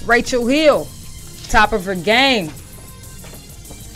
Rachel Hill, top of her game.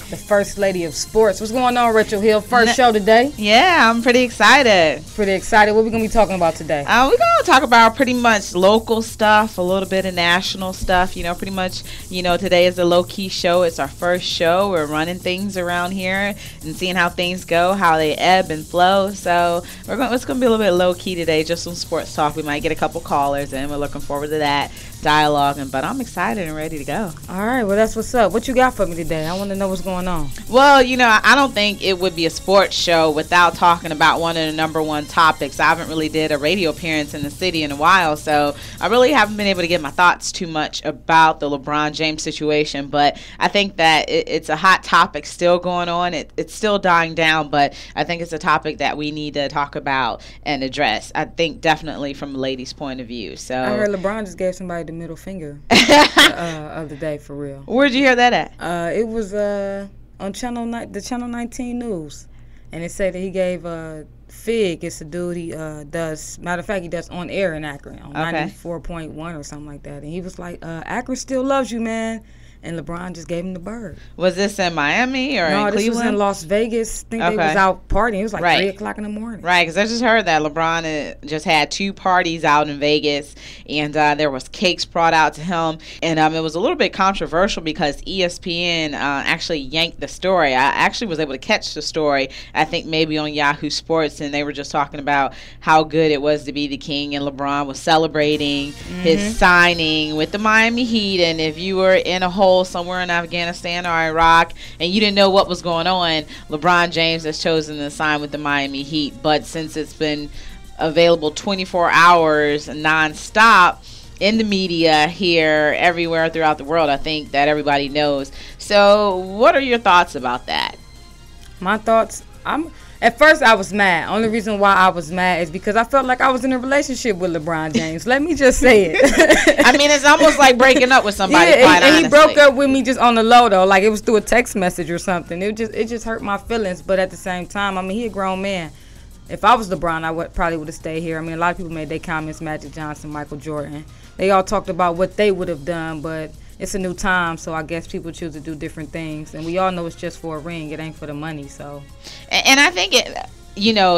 The first lady of sports. What's going on, Rachel Hill? First show today. Yeah, I'm pretty excited. Pretty excited. What are we going to be talking about today? We're going to talk about pretty much local stuff, a little bit of national stuff. You know, pretty much, you know, today is a low-key show. It's our first show. We're running things around here and seeing how things go, how they ebb and flow. So it's going to be a little bit low-key today, just some sports talk. We might get a couple callers, and we're looking forward to that dialogue. But I'm excited and ready to go. All right. Well, that's what's up. What you got for me today? I want to know what's going on. Well, you know, I don't think it would be a sports show without talking about one of the number one topics. I haven't really did a radio appearance in the city in a while, so I really haven't been able to get my thoughts too much about the LeBron James situation. But I think that it's a hot topic still going on. It's still dying down, but I think it's a topic that we need to talk about and address. I think definitely from a lady's point of view. So I heard LeBron just gave somebody the middle finger of the day, for real. Where'd you hear that at? It was on the Channel 19 News, and it said that he gave Fig. It's a dude he does. Matter of fact, he does on air in Akron on 94.1 or something like that, and he was like, "Akron still loves you, man." And LeBron just gave him the bird. Was this in Miami or in Cleveland? No, this was in Las Vegas. I think they was out partying. It was like 3 o'clock in the morning. Right, because I just heard that LeBron just had 2 parties out in Vegas, and there was cakes brought out to him. And it was a little bit controversial because ESPN actually yanked the story. I actually was able to catch the story, I think maybe on Yahoo Sports, and they were just talking about how good it was to be the king, and LeBron was celebrating his signing with the Miami Heat. And if you were in a hole somewhere in Afghanistan or Iraq and you didn't know what was going on, LeBron James has chosen to sign with the Miami Heat. But since it's been available 24 hours non-stop in the media here, everywhere throughout the world, I think that everybody knows. So what are your thoughts about that? My thoughts, at first I was mad. Only reason why I was mad is because I felt like I was in a relationship with LeBron James. Let me just say it. I mean, it's almost like breaking up with somebody. Yeah, and he broke up with me just on the low though. Like it was through a text message or something. It just hurt my feelings. But at the same time, I mean, he a grown man. If I was LeBron, I probably would have stayed here. I mean, a lot of people made their comments. Magic Johnson, Michael Jordan. They all talked about what they would have done, but it's a new time, so I guess people choose to do different things. And we all know it's just for a ring. It ain't for the money. So, and I think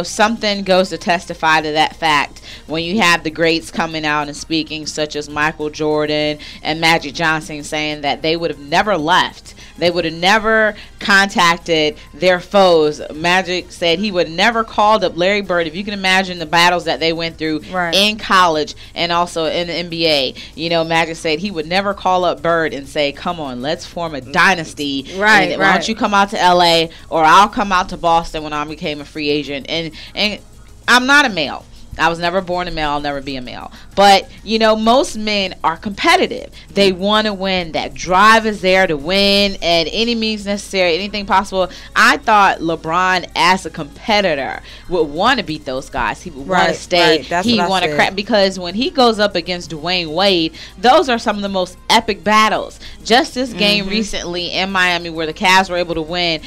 something goes to testify to that fact when you have the greats coming out and speaking, such as Michael Jordan and Magic Johnson, saying that they would have never left. They would have never contacted their foes. Magic said he would never called up Larry Bird. If you can imagine the battles that they went through in college and also in the NBA. You know, Magic said he would never call up Bird and say, "Come on, let's form a dynasty. Why don't you come out to LA or I'll come out to Boston when I became a free agent." And I'm not a male. I was never born a male. I'll never be a male. But, you know, most men are competitive. They want to win. That drive is there to win at any means necessary, anything possible. I thought LeBron, as a competitor, would want to beat those guys. He would want to stay. He want to crack. Because when he goes up against Dwayne Wade, those are some of the most epic battles. Just this game recently in Miami where the KAZ were able to win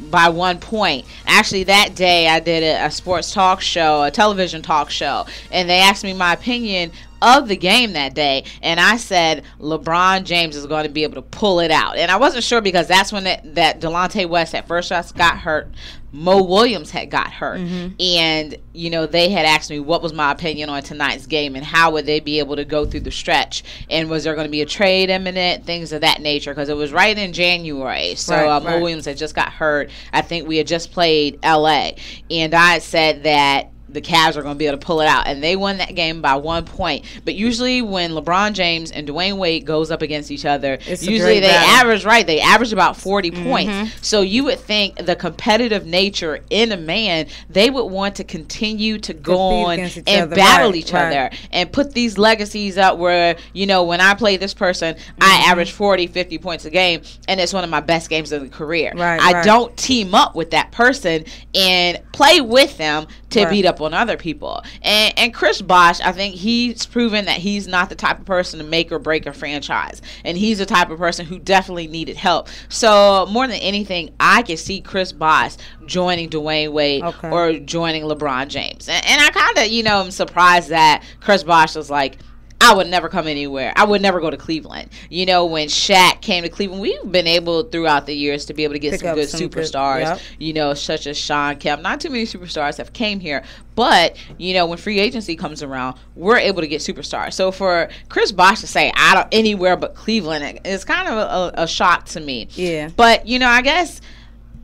by 1 point. Actually, that day I did a sports talk show, a television talk show, and they asked me my opinion of the game that day, and I said LeBron James is going to be able to pull it out. And I wasn't sure because that's when that Delonte West at first got hurt. Mo Williams had got hurt, and you know, they had asked me what was my opinion on tonight's game and how would they be able to go through the stretch, and was there going to be a trade imminent, things of that nature, because it was right in January. So Mo Williams had just got hurt. I think we had just played LA, and I said that the Cavs are going to be able to pull it out, and they won that game by 1 point. But usually when LeBron James and Dwayne Wade goes up against each other, usually they average about 40 points. So you would think the competitive nature in a man, they would want to continue to go on and battle each other and put these legacies up where, you know, when I play this person, I average 40, 50 points a game, and it's one of my best games of the career. I don't team up with that person and play with them to beat up up on other people. And Chris Bosh, I think he's proven that he's not the type of person to make or break a franchise. And he's the type of person who definitely needed help. So more than anything, I can see Chris Bosh joining Dwayne Wade or joining LeBron James. And I kind of, am surprised that Chris Bosh was like, I would never come anywhere. I would never go to Cleveland. When Shaq came to Cleveland, we've been able throughout the years to be able to get some good superstars, such as Sean Kemp. Not too many superstars have came here, but, when free agency comes around, we're able to get superstars. So for Chris Bosh to say, I don't anywhere but Cleveland, it's kind of a shock to me. Yeah. But, I guess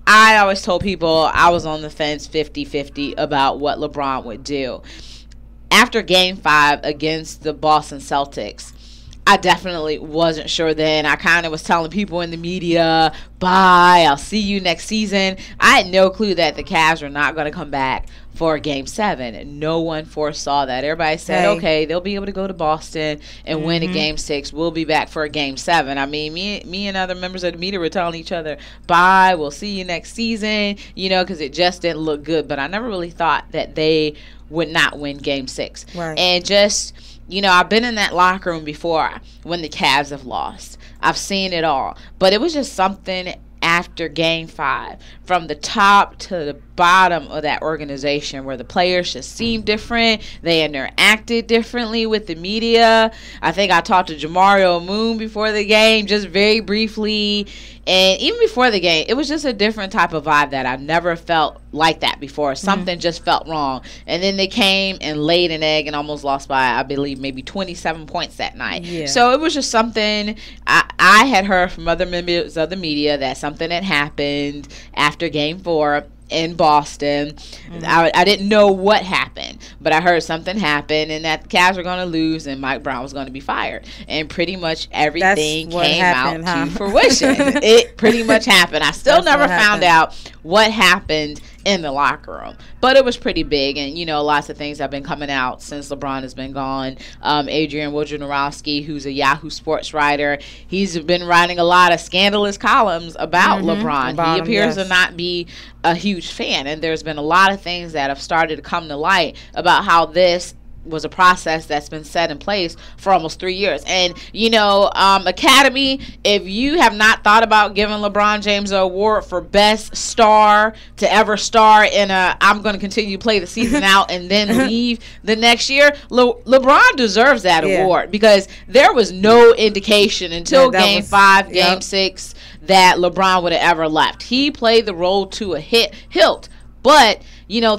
I always told people I was on the fence 50-50 about what LeBron would do. After Game 5 against the Boston Celtics, I definitely wasn't sure then. I kind of was telling people in the media, bye, I'll see you next season. I had no clue that the Cavs were not going to come back for Game 7. No one foresaw that. Everybody said, okay, they'll be able to go to Boston and win a Game 6. We'll be back for a Game 7. I mean, me and other members of the media were telling each other, bye, we'll see you next season, because it just didn't look good. But I never really thought that they would not win Game 6. Right. And just, I've been in that locker room before when the Cavs have lost. I've seen it all. But it was just something after Game 5, from the top to the bottom of that organization, where the players just seemed different. They interacted differently with the media. I think I talked to Jamario Moon before the game, just very briefly. And even before the game, it was just a different type of vibe that I've never felt like that before. Something just felt wrong. And then they came and laid an egg and almost lost by, I believe, maybe 27 points that night. Yeah. So it was just something I had heard from other members of the media that something had happened after Game 4 in Boston. I didn't know what happened, but I heard something happened and that the Cavs were going to lose and Mike Brown was going to be fired. And pretty much everything came out to fruition. It pretty much happened. I still never found out what happened in the locker room, but it was pretty big. And lots of things have been coming out since LeBron has been gone. Adrian Wojnarowski, who's a Yahoo Sports writer, he's been writing a lot of scandalous columns about LeBron. He appears to not be a huge fan, and there's been a lot of things that have started to come to light about how this was a process that's been set in place for almost 3 years. And, Academy, if you have not thought about giving LeBron James an award for best star to ever star in I'm going to continue to play the season out and then leave the next year, LeBron deserves that award, because there was no indication until Game 5, Game 6 that LeBron would have ever left. He played the role to a hilt, but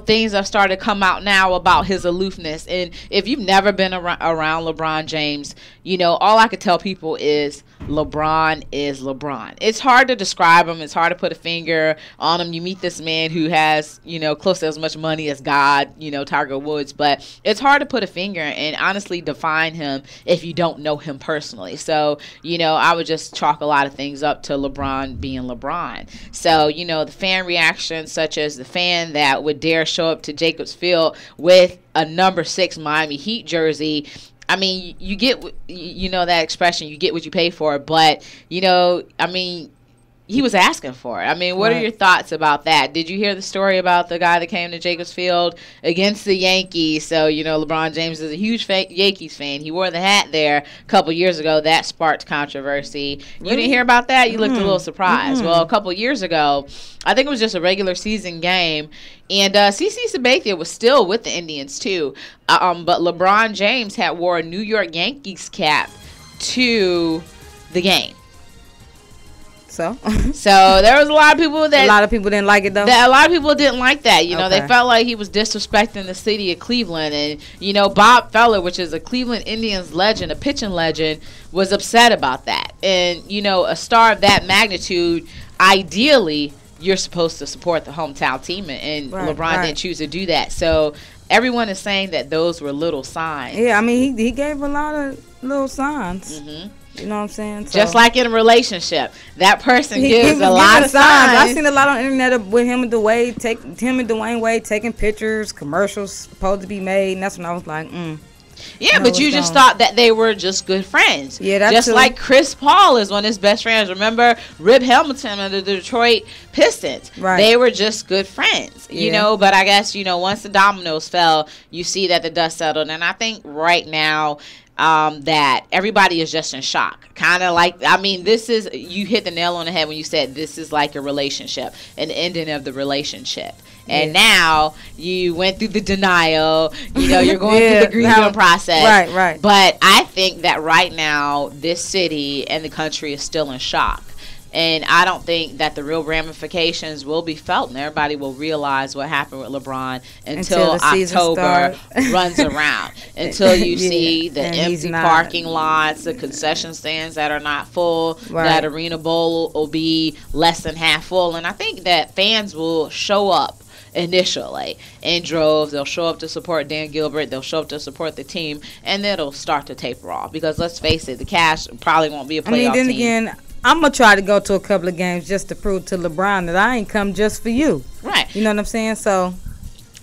things have started to come out now about his aloofness. And if you've never been around LeBron James, all I could tell people is LeBron is LeBron. It's hard to describe him. It's hard to put a finger on him. You meet this man who has, close to as much money as God, Tiger Woods, but it's hard to put a finger and honestly define him if you don't know him personally. So, I would just chalk a lot of things up to LeBron being LeBron. So, the fan reaction, such as the fan that would dare show up to Jacobs Field with a number 6 Miami Heat jersey. I mean, you get, that expression, you get what you pay for, but, he was asking for it. I mean, what are your thoughts about that? Did you hear the story about the guy that came to Jacobs Field against the Yankees? So, LeBron James is a huge Yankees fan. He wore the hat there a couple years ago. That sparked controversy. You didn't hear about that? You looked a little surprised. Well, a couple years ago, I think it was just a regular season game, and CeCe Sabathia was still with the Indians too. But LeBron James had wore a New York Yankees cap to the game. So there was a lot of people that... A lot of people didn't like it, though? A lot of people didn't like that. They felt like he was disrespecting the city of Cleveland. And, Bob Feller, which is a Cleveland Indians legend, a pitching legend, was upset about that. And, a star of that magnitude, ideally, you're supposed to support the hometown team. And LeBron didn't choose to do that. So everyone is saying that those were little signs. Yeah, I mean, he gave a lot of little signs. You know what I'm saying? So, just like in a relationship, that person gives a lot of signs. I've seen a lot on the internet with him and Dwayne Wade taking pictures, commercials supposed to be made, and that's when I was like, Yeah, but you just thought that they were just good friends. Yeah, that's just like Chris Paul is one of his best friends. Remember Rip Hamilton of the Detroit Pistons? Right. They were just good friends, you know. But I guess, you know, once the dominoes fell, you see that the dust settled. And I think right now that everybody is just in shock. Kind of like, I mean, this is, you hit the nail on the head when you said this is like a relationship, an ending of the relationship. And now you went through the denial, you know, you're going through the grieving process. Right. But I think that right now, this city and the country is still in shock. And I don't think that the real ramifications will be felt, and everybody will realize what happened with LeBron until October runs around. Until you see the empty parking lots, the concession stands that are not full, that Arena Bowl will be less than half full. And I think that fans will show up initially in droves. They'll show up to support Dan Gilbert. They'll show up to support the team, and then it'll start to taper off. Because let's face it, the Cavs probably won't be a playoff team. Again, I'm going to try to go to a couple of games just to prove to LeBron that I ain't come just for you. Right. You know what I'm saying? So,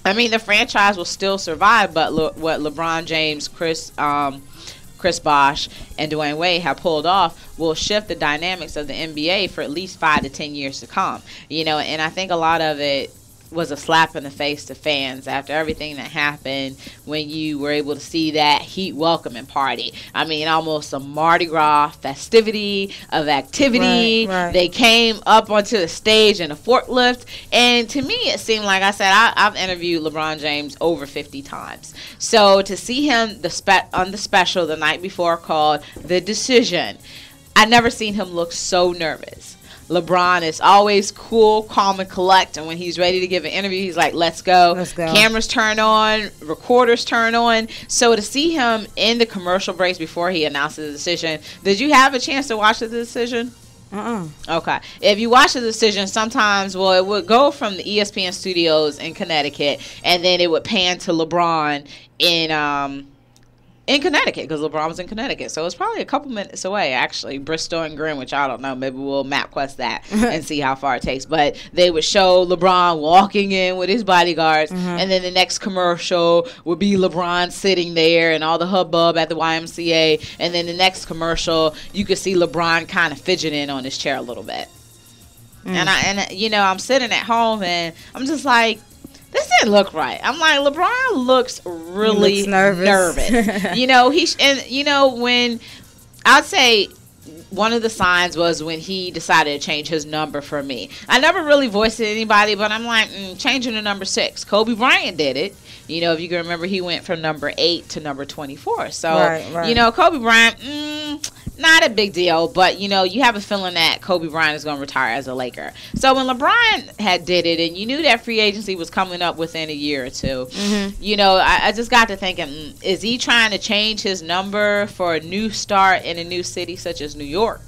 I mean, the franchise will still survive, but what LeBron James, Chris Bosh, and Dwayne Wade have pulled off will shift the dynamics of the NBA for at least 5 to 10 years to come. You know, and I think a lot of it was a slap in the face to fans after everything that happened when you were able to see that Heat welcoming party. I mean, almost a Mardi Gras festivity of activity. Right. They came up onto the stage in a forklift, and to me it seemed like, I said, I've interviewed LeBron James over 50 times. So to see him on the special the night before called The Decision, I never seen him look so nervous. LeBron is always cool, calm, and collect, and when he's ready to give an interview, he's like, let's go. Cameras turn on, recorders turn on. So to see him in the commercial breaks before he announced the decision, did you have a chance to watch the decision? Okay. If you watch the decision, sometimes, well, it would go from the ESPN studios in Connecticut, and then it would pan to LeBron in Connecticut, because LeBron was in Connecticut. So it's probably a couple minutes away, actually. Bristol and Greenwich, I don't know. Maybe we'll MapQuest that and see how far it takes. But they would show LeBron walking in with his bodyguards, and then the next commercial would be LeBron sitting there and all the hubbub at the YMCA. And then the next commercial, you could see LeBron kind of fidgeting on his chair a little bit. And you know, I'm sitting at home and I'm just like, this didn't look right. I'm like, LeBron looks really nervous. You know, when I'd say one of the signs was when he decided to change his number for me. I never really voiced it to anybody, but I'm like, changing to number 6. Kobe Bryant did it. You know, if you can remember, he went from number 8 to number 24. So, you know, Kobe Bryant, not a big deal, but, you know, you have a feeling that Kobe Bryant is going to retire as a Laker. So when LeBron had did it, and you knew that free agency was coming up within a year or two, you know, I just got to thinking, is he trying to change his number for a new start in a new city such as New York?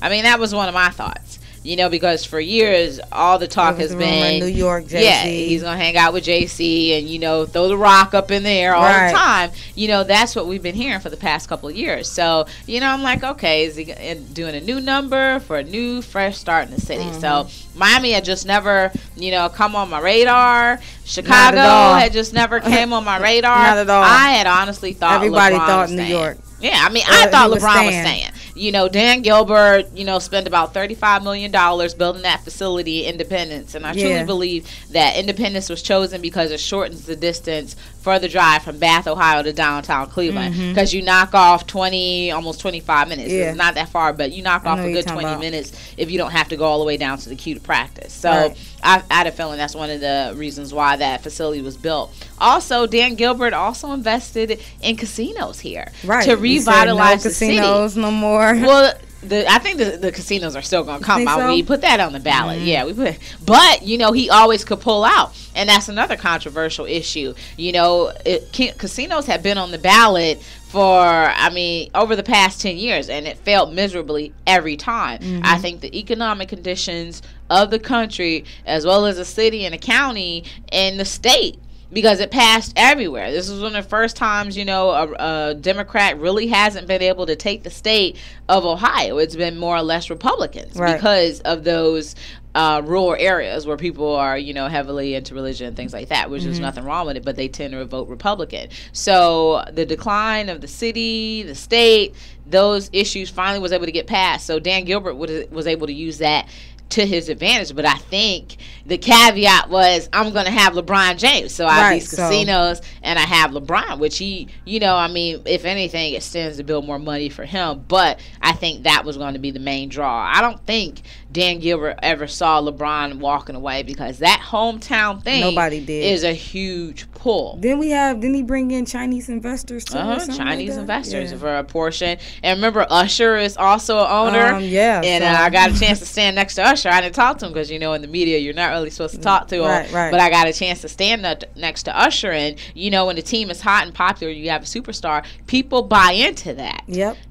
I mean, that was one of my thoughts. You know, because for years, all the talk has been New York, JC. Yeah, he's going to hang out with JC and, you know, throw the rock up in there all the time. You know, that's what we've been hearing for the past couple of years. So, you know, I'm like, okay, is he doing a new number for a new, fresh start in the city? So, Miami had just never, you know, come on my radar. Chicago had just never came on my radar. Not at all. I had honestly thought everybody LeBron thought was New staying. York. Yeah, I mean, I thought LeBron was staying. You know, Dan Gilbert, you know, spent about $35 million building that facility in Independence. And I truly believe that Independence was chosen because it shortens the distance for the drive from Bath, Ohio to downtown Cleveland. Because you knock off almost 25 minutes. It's not that far, but you knock off a good 20 minutes if you don't have to go all the way down to the queue to practice. So I had a feeling that's one of the reasons why that facility was built. Also, Dan Gilbert also invested in casinos here to revitalize the city. Casinos no more. Well, I think the casinos are still going to come out. We put that on the ballot. Yeah, we put. But you know, he always could pull out, and that's another controversial issue. You know, casinos have been on the ballot for, I mean, over the past 10 years, and it failed miserably every time. I think the economic conditions of the country, as well as the city and the county and the state, because it passed everywhere. This was one of the first times, you know, a Democrat really hasn't been able to take the state of Ohio. It's been more or less Republicans because of those rural areas where people are, you know, heavily into religion and things like that, which is nothing wrong with it, but they tend to vote Republican. So the decline of the city, the state, those issues finally was able to get passed. So Dan Gilbert was able to use that to his advantage. But I think the caveat was, I'm going to have LeBron James. So I have these casinos and I have LeBron, which he, you know, I mean, if anything, it stands to build more money for him. But I think that was going to be the main draw. I don't think Dan Gilbert ever saw LeBron walking away, because that hometown thing is a huge pull. Didn't he bring in Chinese investors too? Chinese investors for a portion. And remember, Usher is also an owner. And I got a chance to stand next to Usher. I didn't talk to him because, you know, in the media you're not really supposed to talk to him. But I got a chance to stand next to Usher, and you know, when the team is hot and popular, you have a superstar, people buy into that.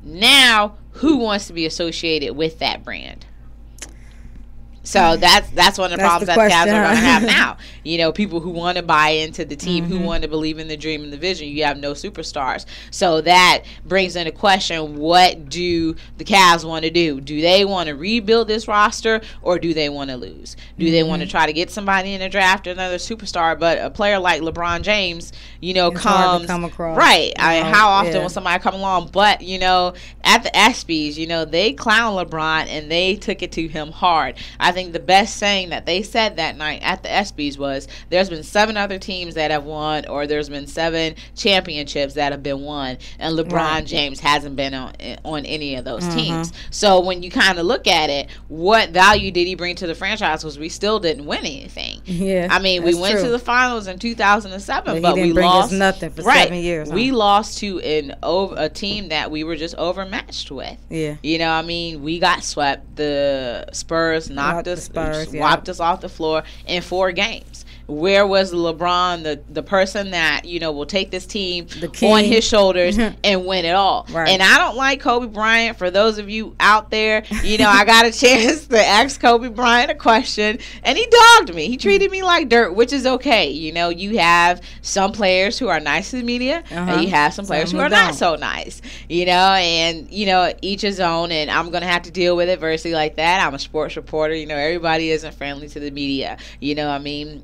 Now, who wants to be associated with that brand? So that's one of the problems that the Cavs are going to have now. You know, people who want to buy into the team, who want to believe in the dream and the vision. You have no superstars. So that brings into question, what do the Cavs want to do? Do they want to rebuild this roster, or do they want to lose? Do they want to try to get somebody in the draft, another superstar? But a player like LeBron James, you know, it's hard to come across. How often will somebody come along? But, you know, at the ESPYs, you know, they clown LeBron and they took it to him hard. I think the best saying that they said that night at the ESPYs was, there's been 7 other teams that have won, or there's been 7 championships that have been won, and LeBron James hasn't been on any of those teams. So when you kind of look at it, what value did he bring to the franchise? Was we still didn't win anything. I mean, we went to the finals in 2007, but we lost nothing for 7 years. We lost to a team that we were just overmatched with. You know, I mean, we got swept. The Spurs knocked us, wiped us off the floor in 4 games. Where was LeBron, the person that, you know, will take this team on his shoulders and win it all? And I don't like Kobe Bryant. For those of you out there, you know, I got a chance to ask Kobe Bryant a question, and he dogged me. He treated me like dirt, which is okay. You know, you have some players who are nice to the media, and you have some players who are not so nice. You know, and, you know, each his own, and I'm going to have to deal with adversity like that. I'm a sports reporter. You know, everybody isn't friendly to the media. You know, I mean,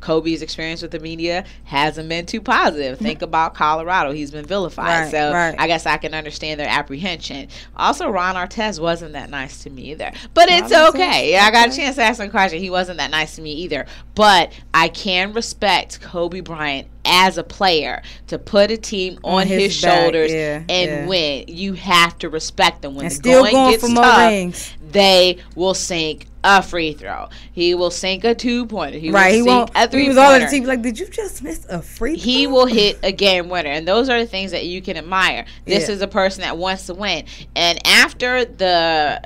Kobe's experience with the media hasn't been too positive. Think about Colorado. He's been vilified. I guess I can understand their apprehension. Also, Ron Artest wasn't that nice to me either. But it's okay. I got a chance to ask him a question. He wasn't that nice to me either. But I can respect Kobe Bryant as a player to put a team on his shoulders and win. You have to respect them. When the going gets tough, they will sink a free throw. He will sink a 2-pointer. He will sink a 3-pointer. He was all the team like, did you just miss a free throw? He will hit a game winner. And those are the things that you can admire. This is a person that wants to win. And after the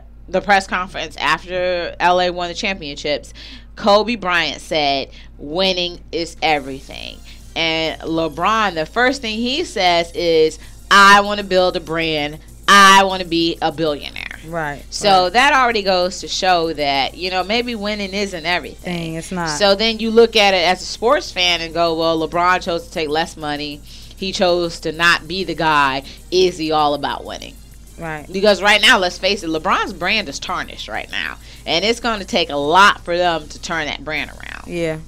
press conference, after LA won the championships, Kobe Bryant said, winning is everything. And LeBron, the first thing he says is, I want to build a brand. I want to be a billionaire. So that already goes to show that, you know, maybe winning isn't everything. It's not. So then you look at it as a sports fan and go, well, LeBron chose to take less money. He chose to not be the guy. Is he all about winning? Because right now, let's face it, LeBron's brand is tarnished right now. And it's going to take a lot for them to turn that brand around.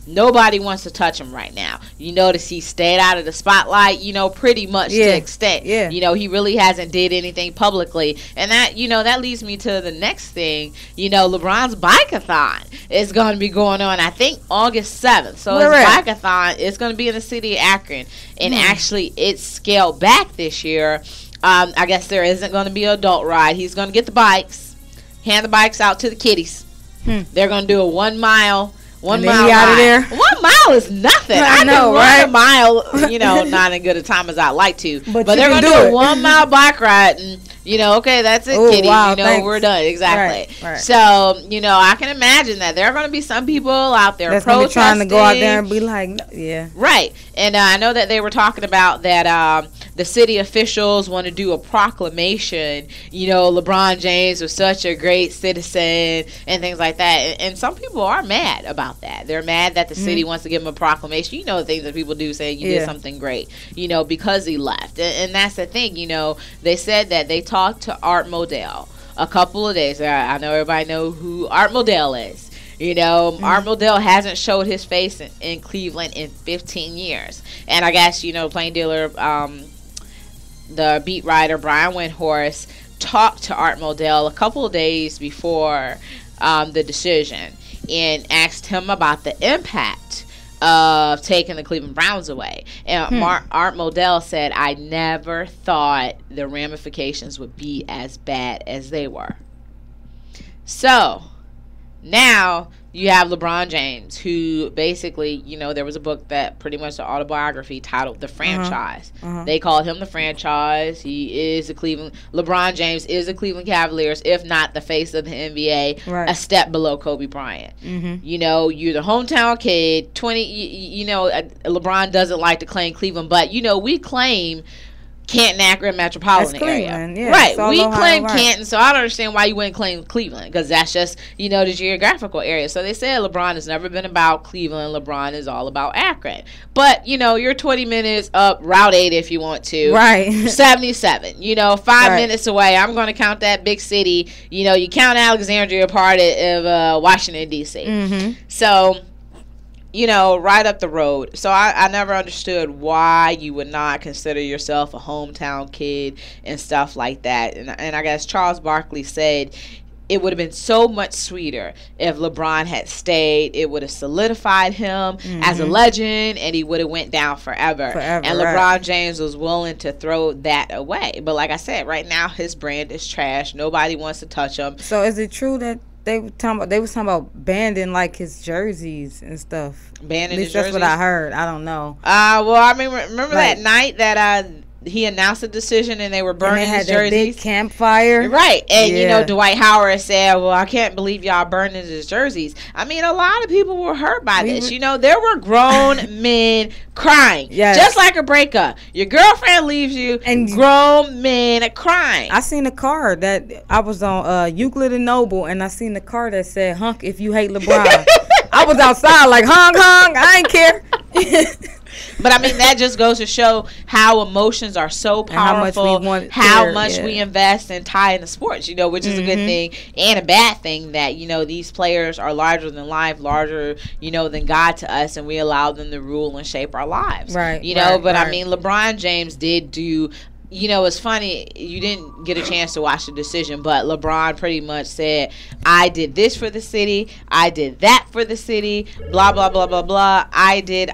Nobody wants to touch him right now. You notice he stayed out of the spotlight, you know, pretty much to extent. You know, he really hasn't did anything publicly. And that, you know, that leads me to the next thing. You know, LeBron's bike-a-thon is going to be going on, I think, August 7th. So his bike-a-thon is going to be in the city of Akron. And actually, it's scaled back this year. I guess there isn't going to be an adult ride. He's going to get the bikes, hand the bikes out to the kiddies. They're going to do a 1 mile. 1 mile out of there. 1 mile is nothing. I know, right? A mile, you know, not as good a time as I'd like to. But they're going to do a 1 mile bike ride, and, you know, okay, that's it, kiddies. You know, we're done. Exactly. So, you know, I can imagine that there are going to be some people out there protesting, trying to go out there and be like, Right. And I know that they were talking about that the city officials want to do a proclamation, LeBron James was such a great citizen and things like that. And some people are mad about that. They're mad that the city wants to give him a proclamation. The things that people do, saying you did something great, because he left. And that's the thing, they said that they talked to Art Modell a couple of days. I know everybody know who Art Modell is. Art Modell hasn't showed his face in Cleveland in 15 years. And I guess, plain dealer, the beat writer Brian Windhorst talked to Art Modell a couple of days before the decision and asked him about the impact of taking the Cleveland Browns away. And Art Modell said, I never thought the ramifications would be as bad as they were. So now you have LeBron James, who basically, there was a book that pretty much the autobiography titled The Franchise. They called him the franchise. He is LeBron James is the Cleveland Cavaliers, if not the face of the NBA, a step below Kobe Bryant. You're the hometown kid, LeBron doesn't like to claim Cleveland, but, we claim Canton, Akron metropolitan area. Yeah, right. We claim Canton, so I don't understand why you wouldn't claim Cleveland, because that's just, the geographical area. So they said LeBron has never been about Cleveland. LeBron is all about Akron. But, you're 20 minutes up Route 8 if you want to. Right. 77. 5 minutes away. I'm going to count that big city. You count Alexandria part of Washington, D.C. So right up the road. So I never understood why you would not consider yourself a hometown kid and stuff like that. And I guess Charles Barkley said it would have been so much sweeter if LeBron had stayed. It would have solidified him as a legend, and he would have went down forever. And LeBron James was willing to throw that away. But like I said, right now his brand is trash. Nobody wants to touch him. So is it true that they was talking about banning like his jerseys and stuff? Banning his jerseys? That's what I heard. I don't know. Well, I mean, remember that night that he announced the decision and they were burning his jerseys? That big campfire. Right. And, Dwight Howard said, well, I can't believe y'all burning his jerseys. I mean, a lot of people were hurt by this. There were grown men crying. Yes. Just like a breakup. Your girlfriend leaves you, and grown men are crying. I seen a card that I was on Euclid and Noble, and I seen the card that said, hunk if you hate LeBron. I was outside like, hung, I ain't care. But I mean, that just goes to show how emotions are so powerful, how much we invest and tie into sports, which is a good thing and a bad thing, that, these players are larger than life, larger, than God to us, and we allow them to rule and shape our lives. Right. I mean, LeBron James did do. It's funny, you didn't get a chance to watch the decision, but LeBron pretty much said, I did this for the city, I did that for the city, blah, blah, blah, blah, blah, I did.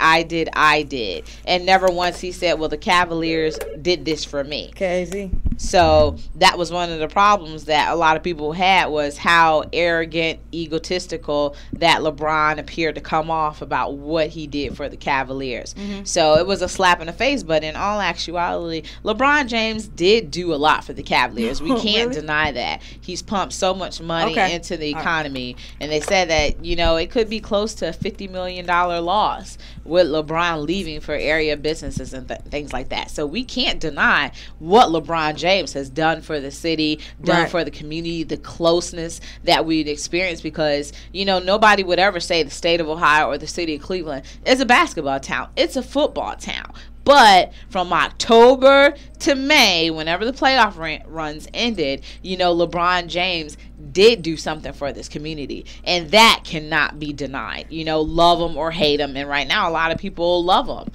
And never once he said, well, the Cavaliers did this for me. KAZ. So that was one of the problems that a lot of people had, was how arrogant, egotistical that LeBron appeared to come off about what he did for the Cavaliers. So it was a slap in the face, but in all actuality, LeBron James did do a lot for the Cavaliers. We can't deny that. He's pumped so much money into the economy, and they said that, it could be close to a $50 million loss with LeBron leaving for area businesses and things like that. So we can't deny what LeBron James has done for the city, done for the community, the closeness that we'd experienced, because, nobody would ever say the state of Ohio or the city of Cleveland is a basketball town. It's a football town. But from October to May, whenever the playoff runs ended, LeBron James did do something for this community, and that cannot be denied. Love him or hate him, and right now a lot of people love him.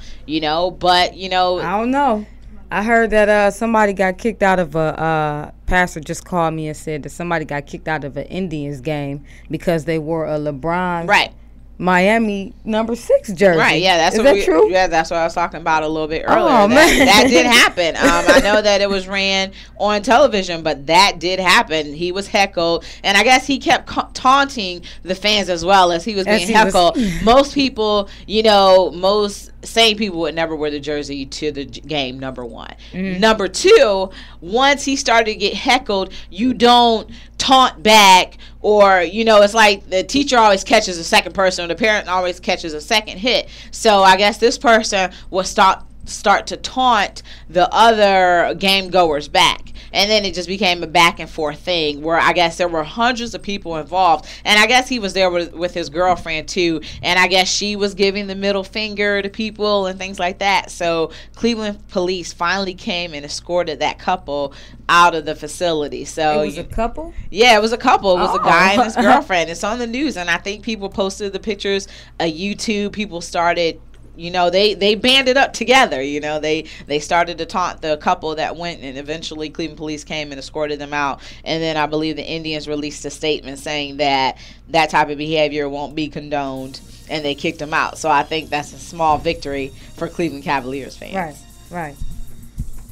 But I don't know. I heard that somebody got kicked out of a pastor just called me and said that somebody got kicked out of an Indians game because they wore a LeBron Miami #6 jersey. Right, yeah, Is that true? Yeah, that's what I was talking about a little bit earlier. Oh, man. That did happen. I know that it was ran on television, but that did happen. He was heckled, and I guess he kept taunting the fans as well as he was being heckled. Most people, most sane people would never wear the jersey to the game, number one. Number two, once he started to get heckled, you don't taunt back, or it's like the teacher always catches a second person, or the parent always catches a second hit. So I guess this person was start to taunt the other game goers back. And then it just became a back and forth thing where I guess there were hundreds of people involved. And I guess he was there with his girlfriend too. And I guess she was giving the middle finger to people and things like that. So Cleveland police finally came and escorted that couple out of the facility. So it was a couple? Yeah, it was a couple. It was a guy and his girlfriend. It's on the news. And I think people posted the pictures on YouTube. People started, you know, they banded up together. You know, they started to taunt the couple that went, and eventually Cleveland police came and escorted them out. And then I believe the Indians released a statement saying that that type of behavior won't be condoned, and they kicked them out. So I think that's a small victory for Cleveland Cavaliers fans. Right.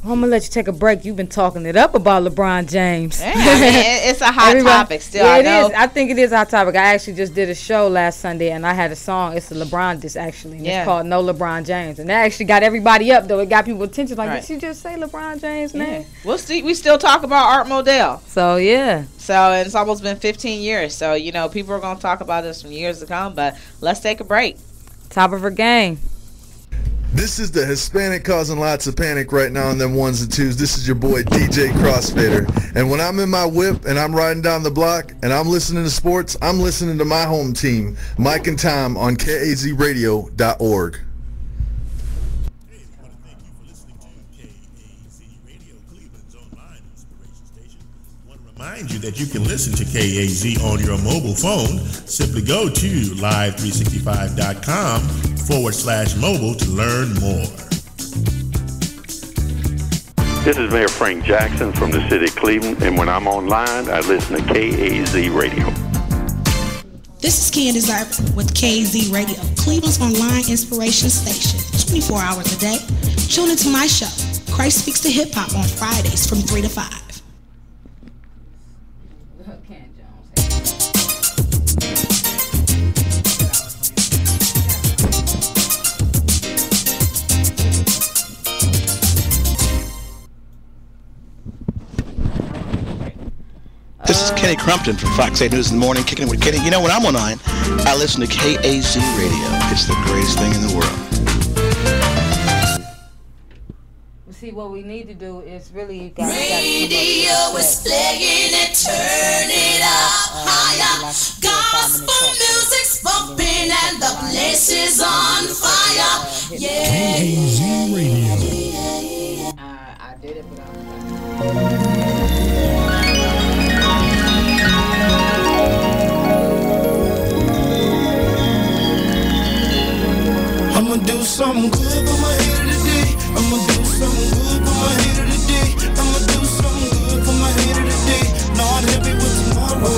Well, I'm going to let you take a break. You've been talking it up about LeBron James. Yeah, I mean, it's a hot topic still. Yeah, it is. I think it is a hot topic. I actually just did a show last Sunday, and I had a song. It's a LeBron diss, actually. And it's called No LeBron James. And that actually got everybody up, though. It got people attention. Like, did you just say LeBron James' name? We'll see. We still talk about Art Modell. So, yeah. So, it's almost been 15 years. So, you know, people are going to talk about this from years to come. But let's take a break. Top of her game. This is the Hispanic causing lots of panic right now on them ones and twos. This is your boy DJ Crossfader. And when I'm in my whip and I'm riding down the block and I'm listening to sports, I'm listening to my home team, Mike and Tom on KAZ Radiotv. Remind you that you can listen to KAZ on your mobile phone. Simply go to live365.com/mobile to learn more. This is Mayor Frank Jackson from the city of Cleveland, and when I'm online, I listen to KAZ Radio. This is Candace Urban with KAZ Radio, Cleveland's online inspiration station, 24 hours a day. Tune into my show, Christ Speaks to Hip Hop, on Fridays from 3 to 5. This is Kenny Crumpton from Fox 8 News in the Morning, kicking it with Kenny. You know, when I'm online, I listen to KAZ Radio. It's the greatest thing in the world. See, what we need to do is really radio is playing and turn it up higher. Gospel music's bumping and the place is on fire. Yeah. KAZ Radio. I did it, but I'ma do something good for my hater today. I'ma do something good for my hater today. I'ma do something good for my hater today. Not happy with tomorrow.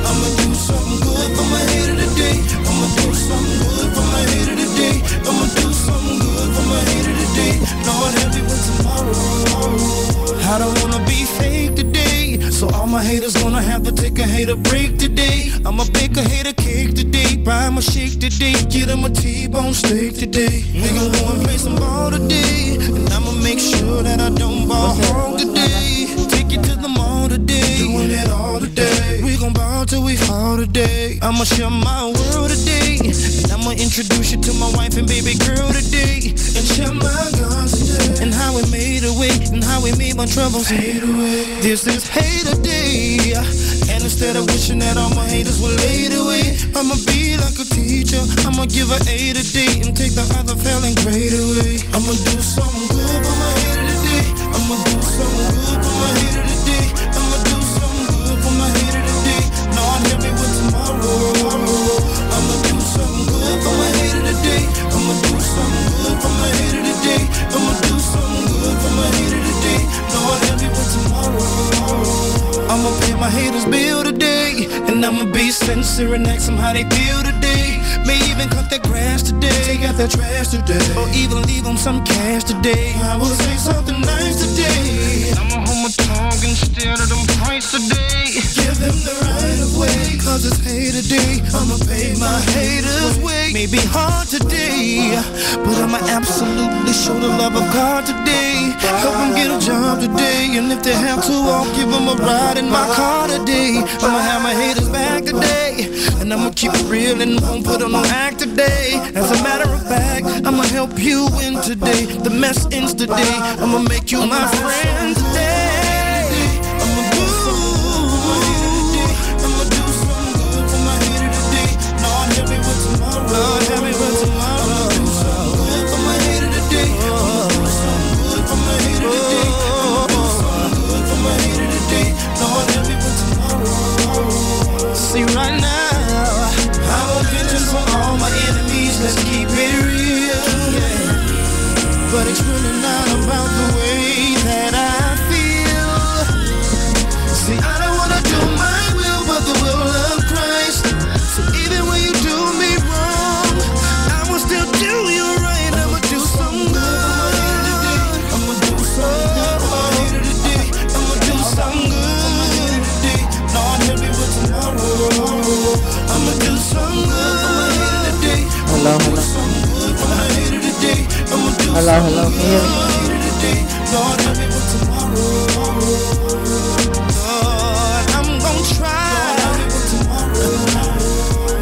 I'ma do something good for my hater today. I'ma do something good for my hater today. I'ma do something good for my hater today. Not happy with tomorrow. I don't wanna be fake today, so all my haters gonna have to take a hater break today. I'ma bake a hater cake today, buy him a shake today, get him a T-bone steak today. We gon' go and play some ball today, and I'ma make sure that I don't ball wrong today. Take it to the mall today, doing it all today. We gon' ball till we fall today. I'ma share my world today, and I'ma introduce you to my wife and baby girl today, and share my guns today, and how we made a way, and how we made my troubles fade away. This is hater day, and instead of wishing that all my haters will laid away, I'ma be like a teacher, I'ma give her A today, and take the other failing grade away. I'ma do something good for my hater today. I'ma do something good for my hater today. I'ma do something good for my hater today. Not happy with tomorrow. I'ma do something good for my hater today. I'ma do something good for my hater today. I'ma do something good for my hater today. Not happy with tomorrow. I'ma pay my haters bill today, and I'ma be sincere and ask them how they feel today. May even cut their grass today, take out their trash today, or even leave them some cash today. I will say something nice today. I'ma hold my tongue instead of them price today. Give them the right of way, cause it's hater day. I'ma pay my haters way. May be hard today, but I'ma absolutely show the love of God today. Help them get a job today, and if they have to, I'll give them a ride in my car today. I'ma have my haters back today. And I'ma keep it real and won't put on no act today. As a matter of fact, I'ma help you win today. The mess ends today. I'ma make you my friend today. I'ma do something good for my hater today. Lord, help me with tomorrow. Lord, help me with tomorrow. I'ma do something good for my hater today. I'ma do something good for my hater today. I'ma do something good for my hater today. Lord, help me with tomorrow. See right now, I want vengeance for all my enemies. Let's keep it real. Yeah. But it's really not about the way that I feel. See, I don't wanna do my will, but the will of Christ. So even when you do me wrong, I will still do you right. I'ma do something good. I'ma do something good for my hater today. I'ma do something good today. Lord, help me with tomorrow. I'ma do something good for my hater today. Hello, hello. Hello, hello. Can you hear me? Lord, help me with tomorrow. Lord, I'm gonna try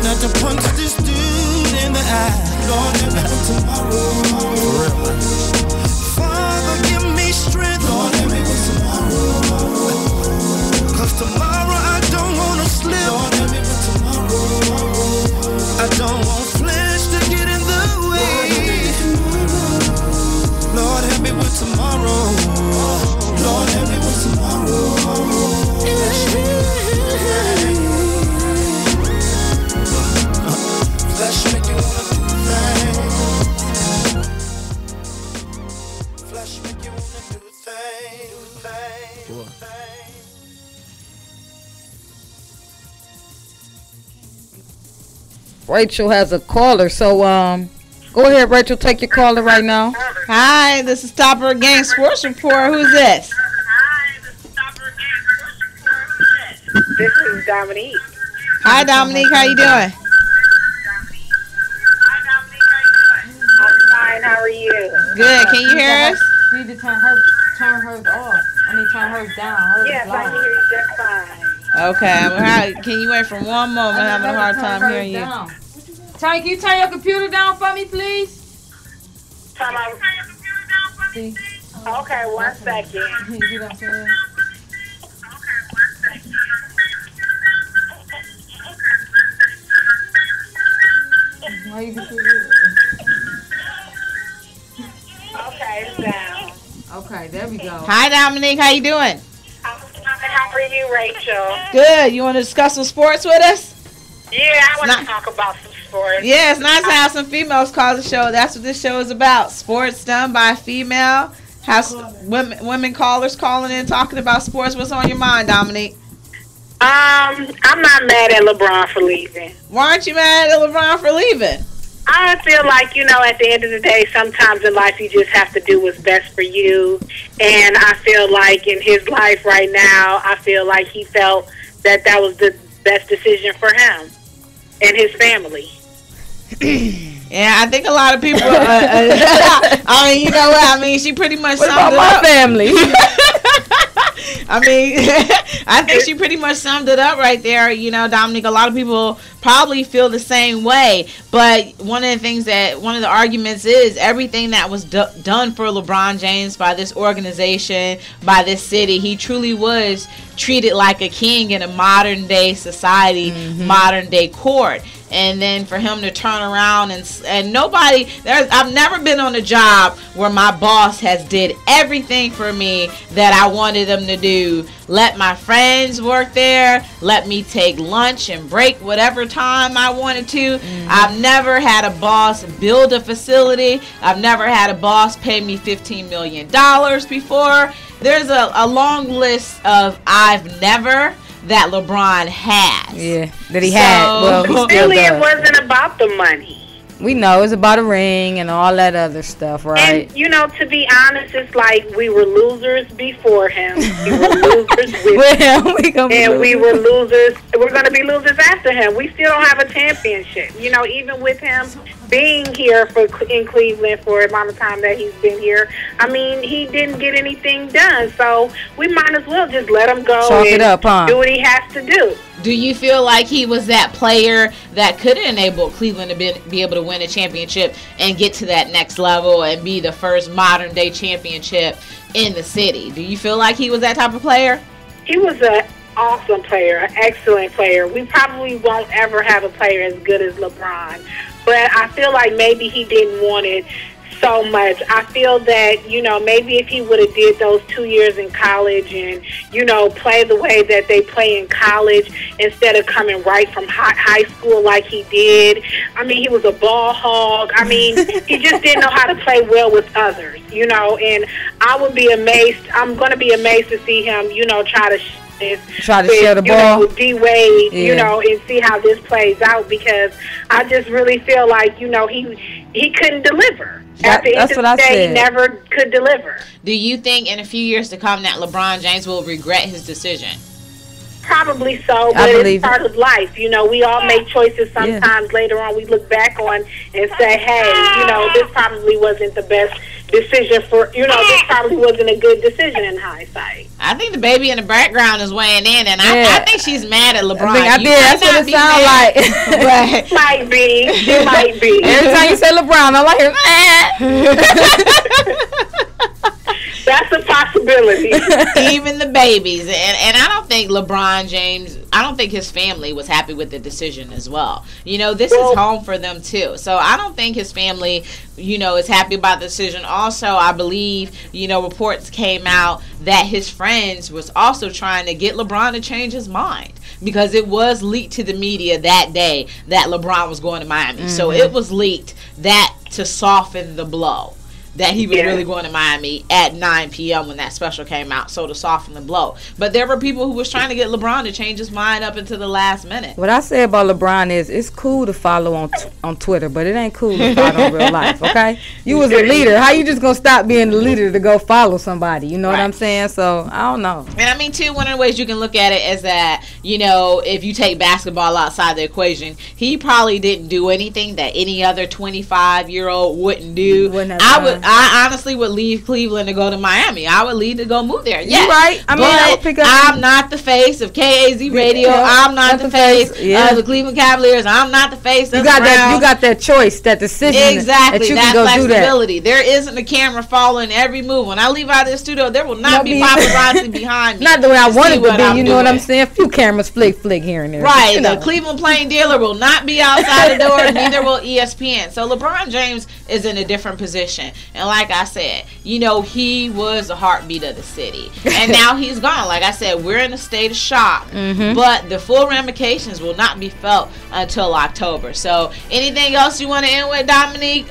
not to punch this dude in the eye. Lord, help me with tomorrow. Father, give me strength. Lord, help me with tomorrow. 'Cause tomorrow I don't wanna slip. Lord, help me with tomorrow. I don't want flesh to get in the way. Lord, help me with tomorrow. Lord, help me with tomorrow. Flesh make you wanna do things. Flesh make you wanna do things. Rachel has a caller, so go ahead, Rachel. Take your caller right now. Hi, this is Topper Gang Sports Report. Who's this? This is Dominique. Hi, Dominique. How you doing? I'm fine. How are you? Good. Can you hear us? You need to turn hers off. Turn hers down. Hers Yes, I can hear you just fine. Okay. Can you wait for one moment? I'm having a hard time hearing you. Can you turn your computer down for me, please? Turn your computer down for me, please? Okay, 1 second. You see what I'm saying? Why you can see it? Okay, it's down. Okay, there we go. Hi, Dominique. How you doing? How are you, Rachel? Good. You want to discuss some sports with us? Yeah, I want to talk about some sports. Yeah, it's nice to have some females call the show. That's what this show is about. Sports done by a female. Have women callers calling in talking about sports. What's on your mind, Dominique? I'm not mad at LeBron for leaving. Why aren't you mad at LeBron for leaving? I feel like, at the end of the day, sometimes in life you just have to do what's best for you. And I feel like in his life right now, I feel like he felt that was the best decision for him and his family. Yeah, I think a lot of people. I mean, you know what? I mean, she pretty much summed it up. My family. I mean, I think she pretty much summed it up right there. Dominique, a lot of people probably feel the same way. But one of the arguments is everything that was done for LeBron James by this organization, by this city, he truly was treated like a king in a modern day society, modern day court. And then for him to turn around and nobody, I've never been on a job where my boss has did everything for me that I wanted them to do. Let my friends work there. Let me take lunch and break whatever time I wanted to. I've never had a boss build a facility. I've never had a boss pay me $15 million before. There's a long list of I've never that LeBron has. Yeah, that he had. Well, he still really, does. it wasn't about the money. We know it's about a ring and all that other stuff, right? And, to be honest, it's like we were losers before him. We were losers with him. And we were losers. We're going to be losers after him. We still don't have a championship. Even with him being here in Cleveland for the amount of time that he's been here. I mean, he didn't get anything done, so we might as well just let him go Chalk it up, huh? do what he has to do. Do you feel like he was that player that could enable Cleveland to be able to win a championship and get to that next level and be the first modern day championship in the city? Do you feel like he was that type of player? He was an awesome player, an excellent player. We probably won't ever have a player as good as LeBron, but I feel like maybe he didn't want it so much. I feel that, you know, maybe if he would have did those 2 years in college and, you know, play the way that they play in college instead of coming right from high school like he did. I mean, he was a ball hog. I mean, he just didn't know how to play well with others, you know, and I would be amazed. I'm going to be amazed to see him, you know, try to share the ball with D-Wade, you know, and see how this plays out, because I just really feel like, you know, he couldn't deliver. At the end of the day, he never could deliver. Do you think in a few years to come that LeBron James will regret his decision? Probably so, but it's part of life. You know, we all make choices sometimes later on we look back on and say, hey, you know, this probably wasn't the best decision for, you know, this probably wasn't a good decision in hindsight. I think the baby in the background is weighing in, and I think she's mad at LeBron. I did. That's what it sounds like. Might be. It might be. Every time you say LeBron, I'm like, that's a possibility. Even the babies. And I don't think LeBron James, I don't think his family was happy with the decision as well. You know, this is home for them too. So I don't think his family, you know, is happy about the decision. Also, I believe, you know, reports came out that his friends was also trying to get LeBron to change his mind, because it was leaked to the media that day that LeBron was going to Miami. Mm-hmm. So it was leaked that to soften the blow, that he was really going to Miami at 9 p.m. when that special came out, so to soften the blow. But there were people who was trying to get LeBron to change his mind up until the last minute. What I say about LeBron is it's cool to follow on Twitter, but it ain't cool to follow in real life, okay? You was a leader. How you just going to stop being the leader to go follow somebody? You know what I'm saying? So, I don't know. And I mean, too, one of the ways you can look at it is that, you know, if you take basketball outside the equation, he probably didn't do anything that any other 25-year-old wouldn't do. I honestly would leave Cleveland to go to Miami. I would leave to go move there. Yeah, right. I mean, I'm not the face of KAZ Radio. I'm not the face of the Cleveland Cavaliers. I'm not the face of the Browns. You got that choice, that decision. Exactly. That you that can go flexibility. do that. There isn't a camera following every move. When I leave out of the studio, there will not be paparazzi behind me. Not the way I want it to be. You know what I'm saying? A few cameras flick here and there. Right. You know. The Cleveland Plain Dealer will not be outside the door. Neither will ESPN. So LeBron James is in a different position. And like I said, you know, he was the heartbeat of the city. And now he's gone. Like I said, we're in a state of shock. Mm-hmm. But the full ramifications will not be felt until October. So anything else you want to end with, Dominique?